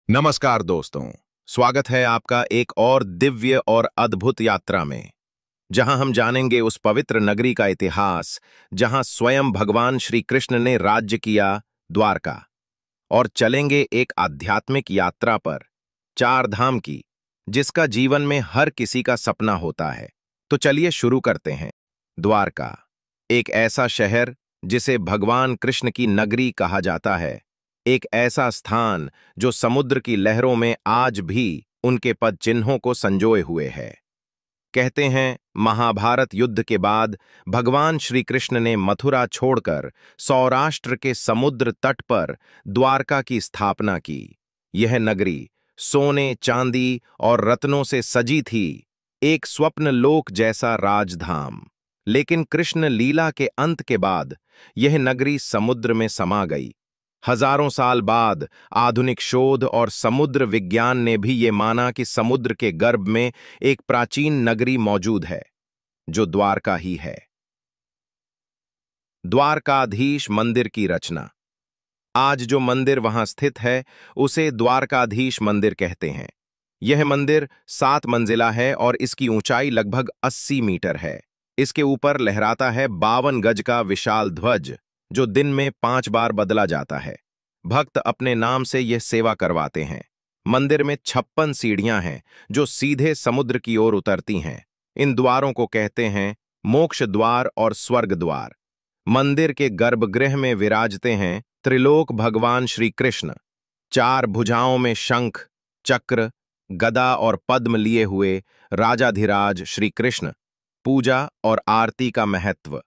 नमस्कार दोस्तों। स्वागत है आपका एक और दिव्य और अद्भुत यात्रा में, जहां हम जानेंगे उस पवित्र नगरी का इतिहास जहां स्वयं भगवान श्री कृष्ण ने राज्य किया, द्वारका। और चलेंगे एक आध्यात्मिक यात्रा पर, चार धाम की, जिसका जीवन में हर किसी का सपना होता है। तो चलिए शुरू करते हैं। द्वारका, एक ऐसा शहर जिसे भगवान कृष्ण की नगरी कहा जाता है, एक ऐसा स्थान जो समुद्र की लहरों में आज भी उनके पद चिन्हों को संजोए हुए है। कहते हैं, महाभारत युद्ध के बाद भगवान श्री कृष्ण ने मथुरा छोड़कर सौराष्ट्र के समुद्र तट पर द्वारका की स्थापना की। यह नगरी सोने, चांदी और रत्नों से सजी थी, एक स्वप्न लोक जैसा राजधाम। लेकिन कृष्ण लीला के अंत के बाद यह नगरी समुद्र में समा गई। हजारों साल बाद आधुनिक शोध और समुद्र विज्ञान ने भी ये माना कि समुद्र के गर्भ में एक प्राचीन नगरी मौजूद है, जो द्वारका ही है। द्वारकाधीश मंदिर की रचना। आज जो मंदिर वहां स्थित है, उसे द्वारकाधीश मंदिर कहते हैं। यह मंदिर 7 मंजिला है और इसकी ऊंचाई लगभग 80 मीटर है। इसके ऊपर लहराता है 52 गज का विशाल ध्वज, जो दिन में 5 बार बदला जाता है। भक्त अपने नाम से यह सेवा करवाते हैं। मंदिर में 56 सीढ़ियां हैं, जो सीधे समुद्र की ओर उतरती हैं। इन द्वारों को कहते हैं मोक्ष द्वार और स्वर्ग द्वार। मंदिर के गर्भगृह में विराजते हैं त्रिलोक भगवान श्री कृष्ण, 4 भुजाओं में शंख, चक्र, गदा और पद्म लिए हुए राजाधिराज श्री कृष्ण। पूजा और आरती का महत्व।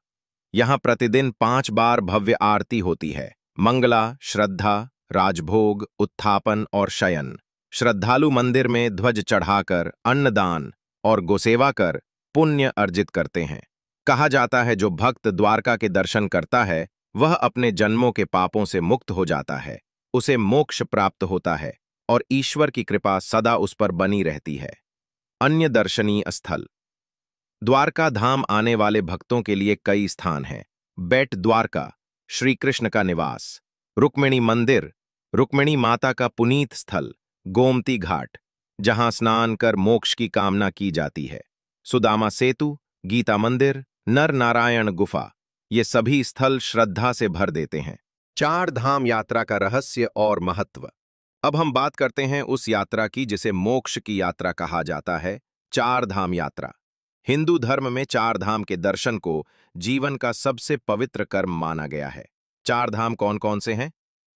यहाँ प्रतिदिन 5 बार भव्य आरती होती है। मंगला, श्रद्धा, राजभोग, उत्थापन और शयन। श्रद्धालु मंदिर में ध्वज चढ़ाकर अन्नदान और गोसेवा कर पुण्य अर्जित करते हैं। कहा जाता है, जो भक्त द्वारका के दर्शन करता है, वह अपने जन्मों के पापों से मुक्त हो जाता है, उसे मोक्ष प्राप्त होता है और ईश्वर की कृपा सदा उस पर बनी रहती है। अन्य दर्शनीय स्थल। द्वारका धाम आने वाले भक्तों के लिए कई स्थान हैं। बेट द्वारका, श्री कृष्ण का निवास। रुक्मिणी मंदिर, रुक्मिणी माता का पुनीत स्थल। गोमती घाट, जहां स्नान कर मोक्ष की कामना की जाती है। सुदामा सेतु, गीता मंदिर, नर नारायण गुफा, ये सभी स्थल श्रद्धा से भर देते हैं। चार धाम यात्रा का रहस्य और महत्व। अब हम बात करते हैं उस यात्रा की जिसे मोक्ष की यात्रा कहा जाता है, चार धाम यात्रा। हिंदू धर्म में 4 धाम के दर्शन को जीवन का सबसे पवित्र कर्म माना गया है। 4 धाम कौन कौन से हैं?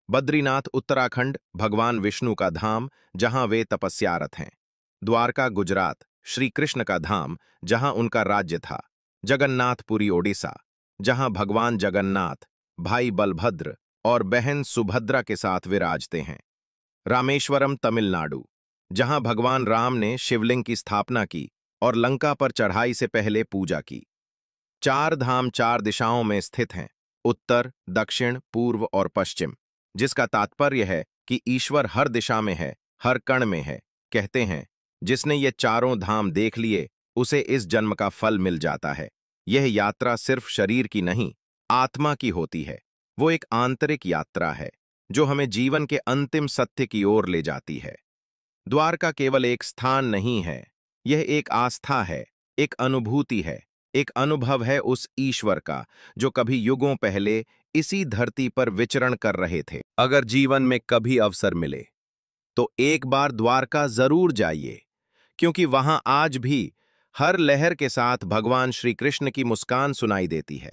बद्रीनाथ उत्तराखंड, भगवान विष्णु का धाम, जहां वे तपस्यारत हैं। द्वारका गुजरात, श्री कृष्ण का धाम, जहां उनका राज्य था। जगन्नाथपुरी ओडिशा, जहां भगवान जगन्नाथ भाई बलभद्र और बहन सुभद्रा के साथ विराजते हैं। रामेश्वरम तमिलनाडु, जहां भगवान राम ने शिवलिंग की स्थापना की और लंका पर चढ़ाई से पहले पूजा की। 4 धाम 4 दिशाओं में स्थित हैं, उत्तर, दक्षिण, पूर्व और पश्चिम, जिसका तात्पर्य है कि ईश्वर हर दिशा में है, हर कण में है। कहते हैं, जिसने ये चारों धाम देख लिए, उसे इस जन्म का फल मिल जाता है। यह यात्रा सिर्फ शरीर की नहीं, आत्मा की होती है। वो एक आंतरिक यात्रा है, जो हमें जीवन के अंतिम सत्य की ओर ले जाती है। द्वारका केवल एक स्थान नहीं है, यह एक आस्था है, एक अनुभूति है, एक अनुभव है उस ईश्वर का, जो कभी युगों पहले इसी धरती पर विचरण कर रहे थे। अगर जीवन में कभी अवसर मिले, तो एक बार द्वारका जरूर जाइए, क्योंकि वहां आज भी हर लहर के साथ भगवान श्री कृष्ण की मुस्कान सुनाई देती है।